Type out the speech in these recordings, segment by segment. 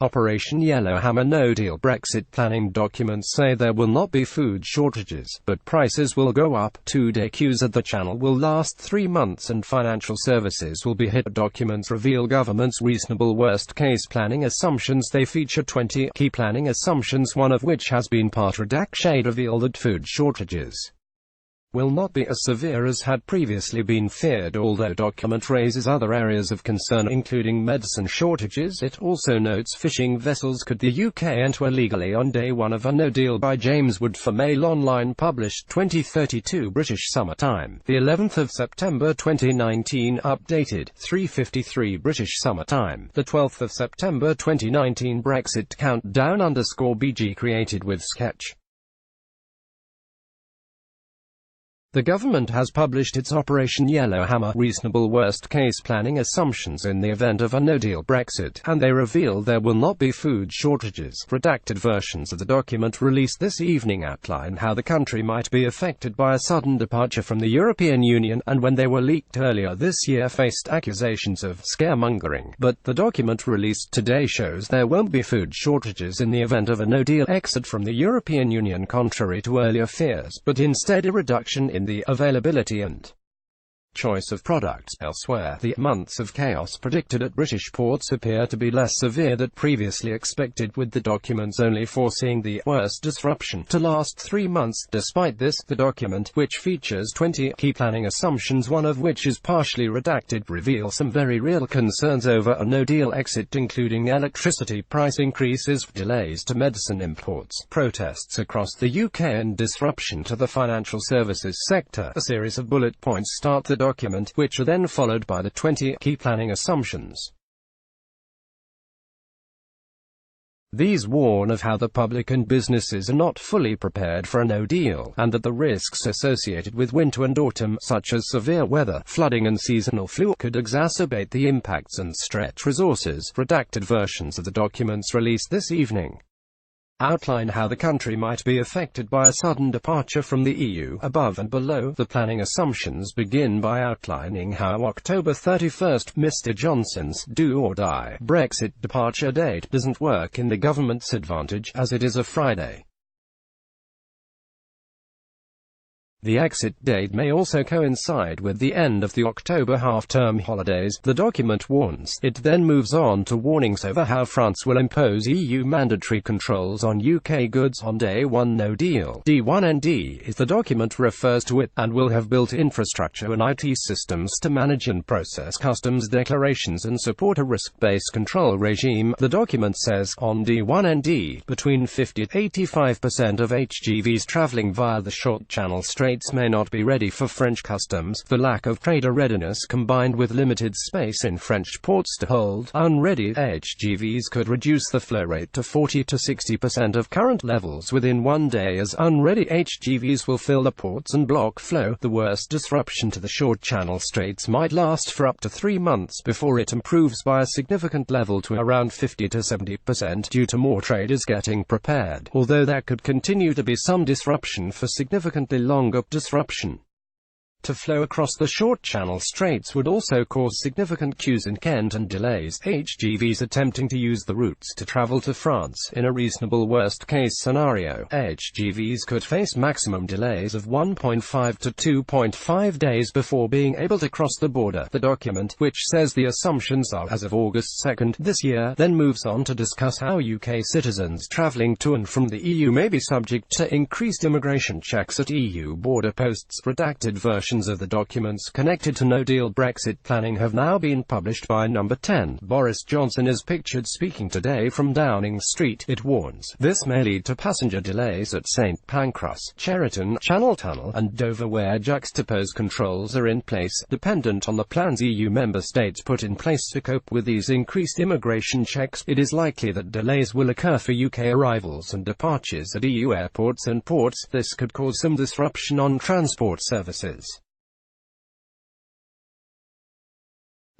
Operation Yellowhammer No Deal Brexit planning documents say there will not be food shortages, but prices will go up. 2-day queues at the channel will last 3 months and financial services will be hit. Documents reveal government's reasonable worst-case planning assumptions. They feature 20 key planning assumptions, one of which has been part redaction. Reveal that food shortages will not be as severe as had previously been feared, although document raises other areas of concern, including medicine shortages. It also notes fishing vessels could the UK enter illegally on day one of a no deal. By James Wood for Mail Online, published 2032 British Summer Time, the 11th of September 2019, updated 3:53 British Summer Time, the 12th of September 2019. Brexit Countdown _BG, created with Sketch. The government has published its Operation Yellowhammer reasonable worst-case planning assumptions in the event of a no-deal Brexit, and they reveal there will not be food shortages. Redacted versions of the document released this evening outline how the country might be affected by a sudden departure from the European Union, and when they were leaked earlier this year faced accusations of scaremongering. But the document released today shows there won't be food shortages in the event of a no-deal exit from the European Union, contrary to earlier fears, but instead a reduction in the availability and choice of products. Elsewhere, the months of chaos predicted at British ports appear to be less severe than previously expected, with the documents only foreseeing the worst disruption to last 3 months. Despite this, the document, which features 20 key planning assumptions, one of which is partially redacted, reveals some very real concerns over a no-deal exit, including electricity price increases, delays to medicine imports, protests across the UK, and disruption to the financial services sector. A series of bullet points start the document, which are then followed by the 20 key planning assumptions. These warn of how the public and businesses are not fully prepared for a no deal, and that the risks associated with winter and autumn, such as severe weather, flooding and seasonal flu, could exacerbate the impacts and stretch resources. Redacted versions of the documents released this evening outline how the country might be affected by a sudden departure from the EU. Above and below, the planning assumptions begin by outlining how October 31st, Mr. Johnson's do-or-die Brexit departure date doesn't work in the government's advantage, as it is a Friday. The exit date may also coincide with the end of the October half-term holidays, the document warns. It then moves on to warnings over how France will impose EU mandatory controls on UK goods on day one no deal. D1ND is the document refers to it, and will have built infrastructure and IT systems to manage and process customs declarations and support a risk-based control regime. The document says, on D1ND, between 50 to 85% of HGVs travelling via the short Channel Strait may not be ready for French customs. The lack of trader readiness, combined with limited space in French ports to hold unready HGVs, could reduce the flow rate to 40 to 60% of current levels within 1 day, as unready HGVs will fill the ports and block flow. The worst disruption to the short Channel Straits might last for up to 3 months before it improves by a significant level to around 50 to 70% due to more traders getting prepared, although there could continue to be some disruption for significantly longer. Disruption to flow across the short Channel Straits would also cause significant queues in Kent and delays. HGVs attempting to use the routes to travel to France. In a reasonable worst-case scenario, HGVs could face maximum delays of 1.5 to 2.5 days before being able to cross the border. The document, which says the assumptions are as of August 2nd this year, then moves on to discuss how UK citizens travelling to and from the EU may be subject to increased immigration checks at EU border posts. Redacted versions of the documents connected to no-deal Brexit planning have now been published by Number 10. Boris Johnson is pictured speaking today from Downing Street. It warns this may lead to passenger delays at St Pancras, Cheriton, Channel Tunnel, and Dover, where juxtaposed controls are in place, dependent on the plans EU member states put in place to cope with these increased immigration checks. It is likely that delays will occur for UK arrivals and departures at EU airports and ports. This could cause some disruption on transport services.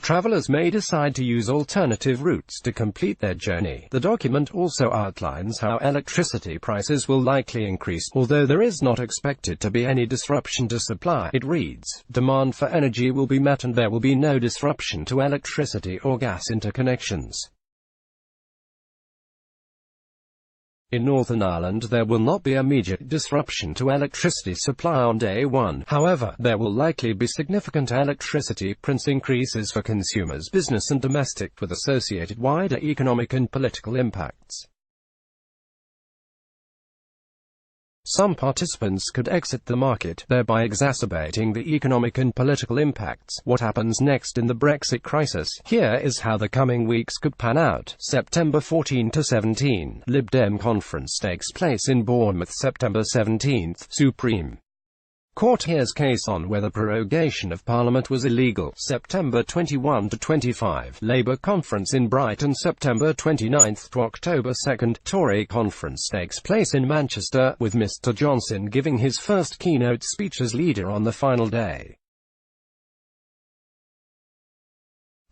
Travelers may decide to use alternative routes to complete their journey. The document also outlines how electricity prices will likely increase, although there is not expected to be any disruption to supply. It reads, demand for energy will be met and there will be no disruption to electricity or gas interconnections. In Northern Ireland there will not be immediate disruption to electricity supply on day one. However, there will likely be significant electricity price increases for consumers, business and domestic, with associated wider economic and political impacts. Some participants could exit the market, thereby exacerbating the economic and political impacts. What happens next in the Brexit crisis? Here is how the coming weeks could pan out. September 14 to 17. Lib Dem conference takes place in Bournemouth. September 17. Supreme Court hears case on whether prorogation of Parliament was illegal. September 21 to 25. Labour conference in Brighton. September 29 to October 2. Tory conference takes place in Manchester, with Mr Johnson giving his first keynote speech as leader on the final day.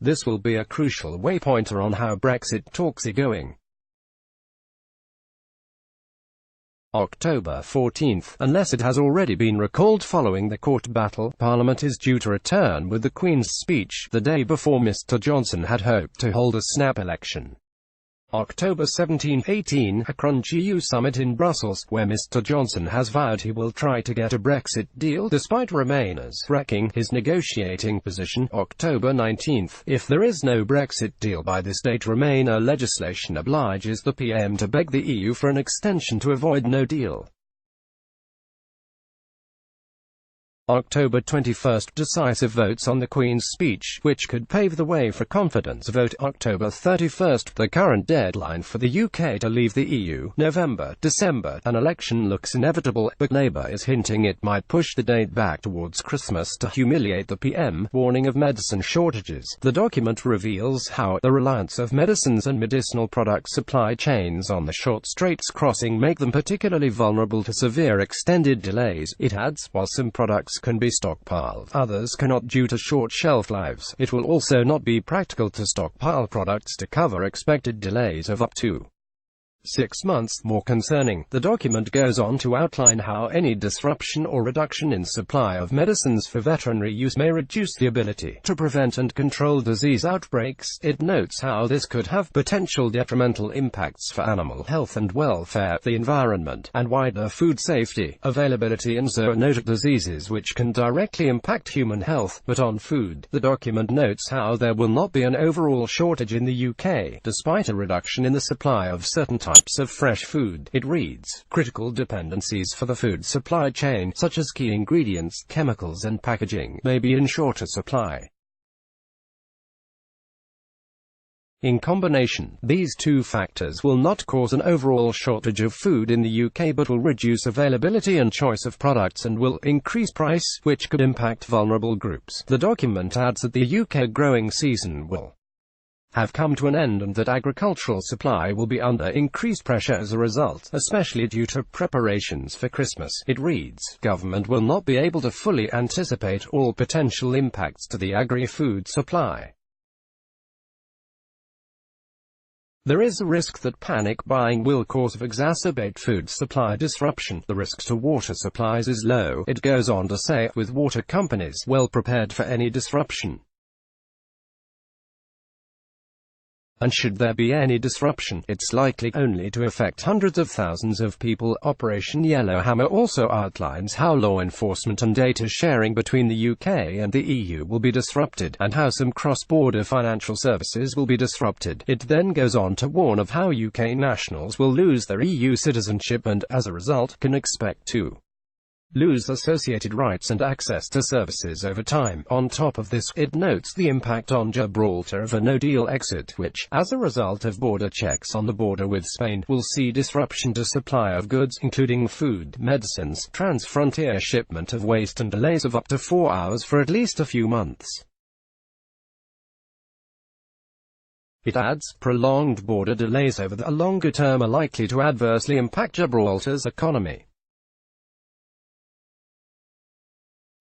This will be a crucial waypointer on how Brexit talks are going. October 14. Unless it has already been recalled following the court battle, Parliament is due to return with the Queen's speech, the day before Mr Johnson had hoped to hold a snap election. October 17-18, a crunch EU summit in Brussels, where Mr Johnson has vowed he will try to get a Brexit deal, despite Remainers wrecking his negotiating position. October 19, if there is no Brexit deal by this date, Remainer legislation obliges the PM to beg the EU for an extension to avoid no deal. October 21, decisive votes on the Queen's speech, which could pave the way for confidence vote. October 31, the current deadline for the UK to leave the EU. November, December, an election looks inevitable, but Labour is hinting it might push the date back towards Christmas to humiliate the PM, warning of medicine shortages. The document reveals how the reliance of medicines and medicinal product supply chains on the short Straits crossing make them particularly vulnerable to severe extended delays. It adds, while some products can be stockpiled, others cannot due to short shelf lives. It will also not be practical to stockpile products to cover expected delays of up to 6 months. More concerning, the document goes on to outline how any disruption or reduction in supply of medicines for veterinary use may reduce the ability to prevent and control disease outbreaks. It notes how this could have potential detrimental impacts for animal health and welfare, the environment, and wider food safety, availability and zoonotic diseases which can directly impact human health. But on food, the document notes how there will not be an overall shortage in the UK, despite a reduction in the supply of certain types of fresh food. It reads, critical dependencies for the food supply chain, such as key ingredients, chemicals and packaging, may be in shorter supply. In combination, these two factors will not cause an overall shortage of food in the UK but will reduce availability and choice of products and will increase price, which could impact vulnerable groups. The document adds that the UK growing season will have come to an end and that agricultural supply will be under increased pressure as a result, especially due to preparations for Christmas. It reads, government will not be able to fully anticipate all potential impacts to the agri-food supply. There is a risk that panic buying will cause exacerbate food supply disruption. The risk to water supplies is low, it goes on to say, with water companies well prepared for any disruption. And should there be any disruption, it's likely only to affect hundreds of thousands of people. Operation Yellowhammer also outlines how law enforcement and data sharing between the UK and the EU will be disrupted, and how some cross-border financial services will be disrupted. It then goes on to warn of how UK nationals will lose their EU citizenship and, as a result, can expect to lose associated rights and access to services over time. On top of this, it notes the impact on Gibraltar of a no-deal exit, which, as a result of border checks on the border with Spain, will see disruption to supply of goods, including food, medicines, trans-frontier shipment of waste and delays of up to 4 hours for at least a few months. It adds, prolonged border delays over the longer term are likely to adversely impact Gibraltar's economy.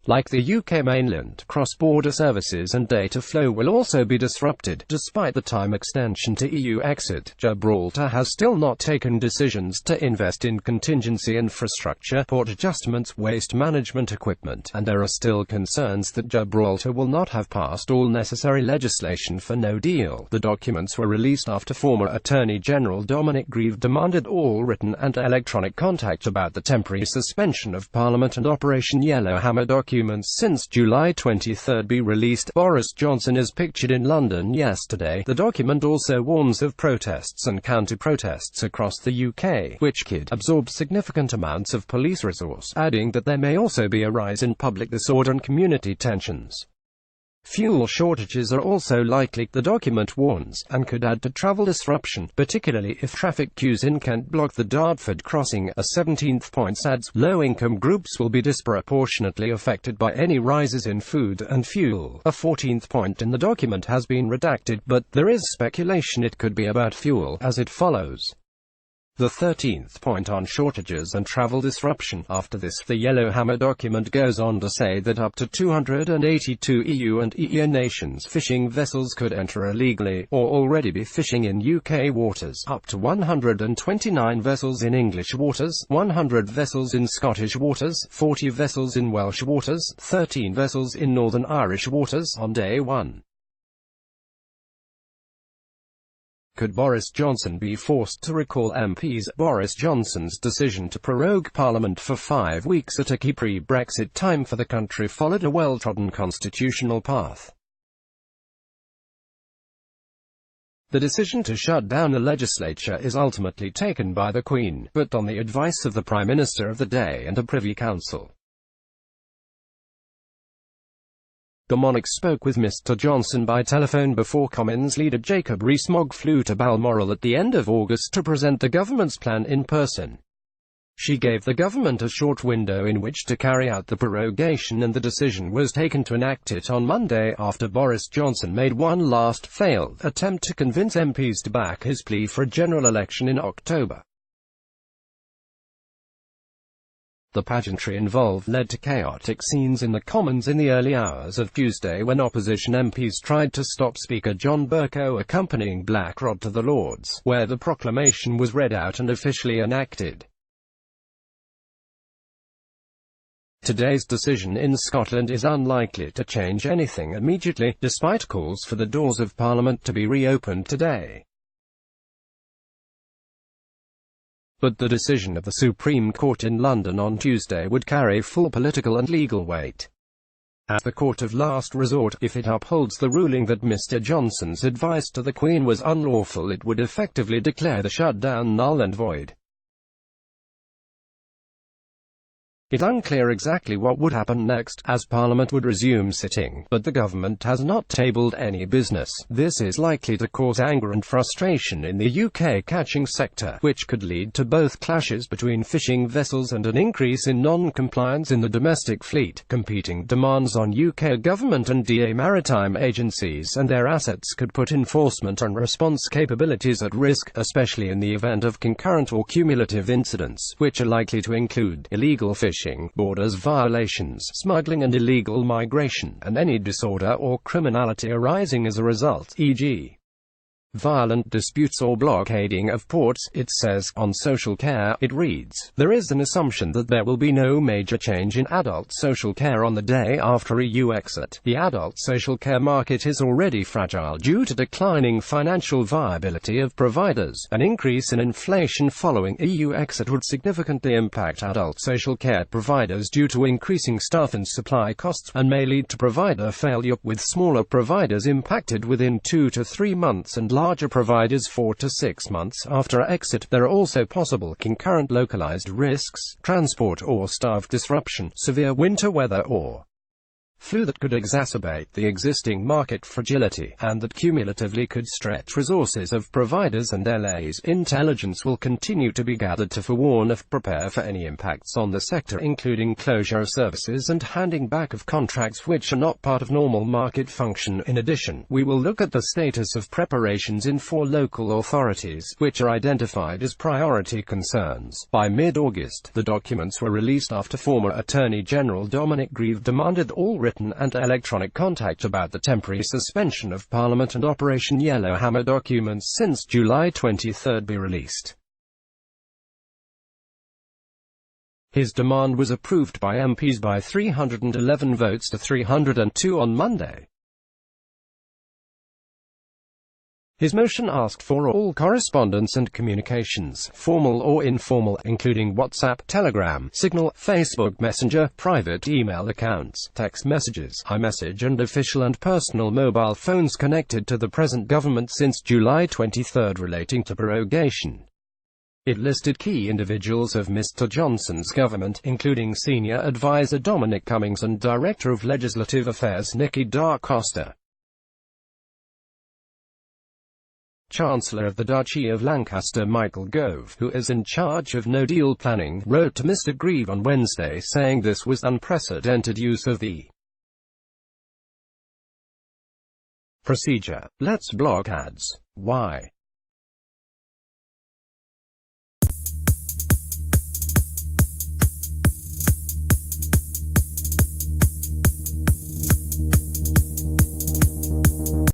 Like the UK mainland, cross-border services and data flow will also be disrupted. Despite the time extension to EU exit, Gibraltar has still not taken decisions to invest in contingency infrastructure, port adjustments, waste management equipment, and there are still concerns that Gibraltar will not have passed all necessary legislation for no deal. The documents were released after former Attorney General Dominic Grieve demanded all written and electronic contact about the temporary suspension of Parliament and Operation Yellowhammer documents since July 23 be released. Boris Johnson is pictured in London yesterday. The document also warns of protests and counter-protests across the UK, which could absorb significant amounts of police resource, adding that there may also be a rise in public disorder and community tensions. Fuel shortages are also likely, the document warns, and could add to travel disruption, particularly if traffic queues in Kent block the Dartford crossing. A 17th point adds, low-income groups will be disproportionately affected by any rises in food and fuel. A 14th point in the document has been redacted, but there is speculation it could be about fuel, as it follows. The 13th point on shortages and travel disruption. After this, the Yellowhammer document goes on to say that up to 282 EU and EEA nations fishing vessels could enter illegally, or already be fishing in UK waters, up to 129 vessels in English waters, 100 vessels in Scottish waters, 40 vessels in Welsh waters, 13 vessels in Northern Irish waters on day 1. Could Boris Johnson be forced to recall MPs? Boris Johnson's decision to prorogue Parliament for 5 weeks at a key pre-Brexit time for the country followed a well-trodden constitutional path. The decision to shut down the legislature is ultimately taken by the Queen, but on the advice of the Prime Minister of the day and a Privy Council. The monarch spoke with Mr. Johnson by telephone before Commons leader Jacob Rees-Mogg flew to Balmoral at the end of August to present the government's plan in person. She gave the government a short window in which to carry out the prorogation, and the decision was taken to enact it on Monday, after Boris Johnson made one last failed attempt to convince MPs to back his plea for a general election in October. The pageantry involved led to chaotic scenes in the Commons in the early hours of Tuesday when opposition MPs tried to stop Speaker John Bercow accompanying Black Rod to the Lords, where the proclamation was read out and officially enacted. Today's decision in Scotland is unlikely to change anything immediately, despite calls for the doors of Parliament to be reopened today. But the decision of the Supreme Court in London on Tuesday would carry full political and legal weight. As the court of last resort, if it upholds the ruling that Mr. Johnson's advice to the Queen was unlawful, it would effectively declare the shutdown null and void. It's unclear exactly what would happen next, as Parliament would resume sitting, but the government has not tabled any business. This is likely to cause anger and frustration in the UK catching sector, which could lead to both clashes between fishing vessels and an increase in non-compliance in the domestic fleet. Competing demands on UK government and DA maritime agencies and their assets could put enforcement and response capabilities at risk, especially in the event of concurrent or cumulative incidents, which are likely to include illegal fishing, borders violations, smuggling and illegal migration, and any disorder or criminality arising as a result, e.g. violent disputes or blockading of ports. It says, on social care, it reads, there is an assumption that there will be no major change in adult social care on the day after EU exit. The adult social care market is already fragile due to declining financial viability of providers. An increase in inflation following EU exit would significantly impact adult social care providers due to increasing staff and supply costs, and may lead to provider failure, with smaller providers impacted within 2 to 3 months and larger providers 4 to 6 months after exit. There are also possible concurrent localized risks, transport or staff disruption, severe winter weather or flu that could exacerbate the existing market fragility, and that cumulatively could stretch resources of providers and LA's intelligence will continue to be gathered to forewarn and prepare for any impacts on the sector, including closure of services and handing back of contracts which are not part of normal market function. In addition, we will look at the status of preparations in 4 local authorities, which are identified as priority concerns. By mid-August, the documents were released after former Attorney General Dominic Grieve demanded all written and electronic contact about the temporary suspension of Parliament and Operation Yellowhammer documents since July 23 be released. His demand was approved by MPs by 311 votes to 302 on Monday. His motion asked for all correspondence and communications, formal or informal, including WhatsApp, Telegram, Signal, Facebook Messenger, private email accounts, text messages, iMessage and official and personal mobile phones connected to the present government since July 23 relating to prorogation. It listed key individuals of Mr. Johnson's government, including Senior Advisor Dominic Cummings and Director of Legislative Affairs Nikki Da Costa. Chancellor of the Duchy of Lancaster Michael Gove, who is in charge of no deal planning, wrote to Mr. Grieve on Wednesday saying this was unprecedented use of the procedure. Let's block ads. Why?